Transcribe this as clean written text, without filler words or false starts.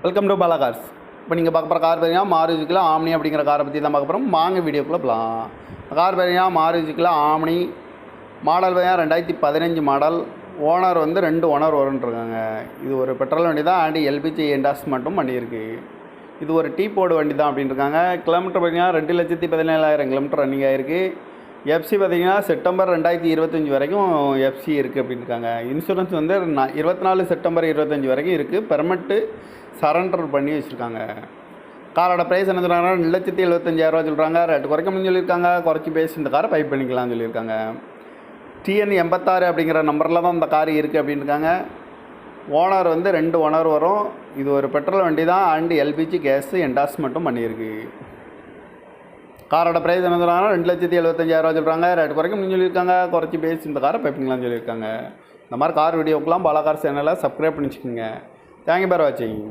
Welcome to Bala cars. இப்போ நீங்கள் பார்க்க போகிற கார் பார்த்தீங்கன்னா மாருதிக்குள்ள ஆம்னி அப்படிங்கிற காரை பற்றி தான் பார்க்க போகிறோம். வாங்க வீடியோக்குள்ளே போகலாம். கார் பார்த்தீங்கன்னா மாருதிக்குள்ள ஆம்னி மாடல் பார்த்தீங்கன்னா 2015 மாடல். ஓனர் வந்து 2 ஓனர் வரும்ன்ருக்காங்க. இது ஒரு பெட்ரோல் வண்டி தான், அண்ட் எல்பிஜி என்டாஸ்மெண்ட்டும் பண்ணியிருக்கு. இது ஒரு டீ போர்டு வண்டி தான் அப்படின்னு இருக்காங்க. கிலோமீட்டர் பார்த்தீங்கன்னா 2,17,000 கிலோமீட்டர் ரன்னிங் ஆகிருக்கு. எஃப்சி பார்த்தீங்கன்னா செப்டம்பர் 2025 வரைக்கும் எஃப்சி இருக்குது அப்படின்னு இருக்காங்க. இன்சூரன்ஸ் வந்து 24 செப்டம்பர் 25 வரைக்கும் இருக்குது. பெர்மெண்ட்டு சரண்டர் பண்ணி வச்சுருக்காங்க. காரோட ப்ரைஸ் என்ன சொல்கிறாங்கன்னா 2,75,000 சொல்கிறாங்க. ரேட்டு குறைக்க முடியும்னு சொல்லியிருக்காங்க. குறைச்சி பேசி இந்த காரை பை பண்ணிக்கலாம்னு சொல்லியிருக்காங்க. TN 86 அப்படிங்கிற நம்பரில் தான் இந்த கார் இருக்குது அப்படின்னு இருக்காங்க. ஓனர் வந்து 2 ஓனர் வரும். இது ஒரு பெட்ரோல் வண்டி தான், அண்டு எல்பிஜி கேஸு என்டாஸ்மெண்ட்டும் பண்ணியிருக்கு. காரோட ப்ரைஸ் என்ன சொல்கிறாங்கன்னா 2,75,000 சொல்கிறாங்க. ரேட்டு குறைக்க முடியும்னு சொல்லியிருக்காங்க. குறைச்சி பேசி இந்த காரை பை பண்ணிக்கலாம்னு சொல்லியிருக்காங்க. இந்த மாதிரி கார் வீடியோக்கெலாம் பாலா கார் சேனலை சப்ஸ்கிரைப் பண்ணி வச்சுக்கோங்க. தேங்க்யூ ஃபார் வாட்சிங்.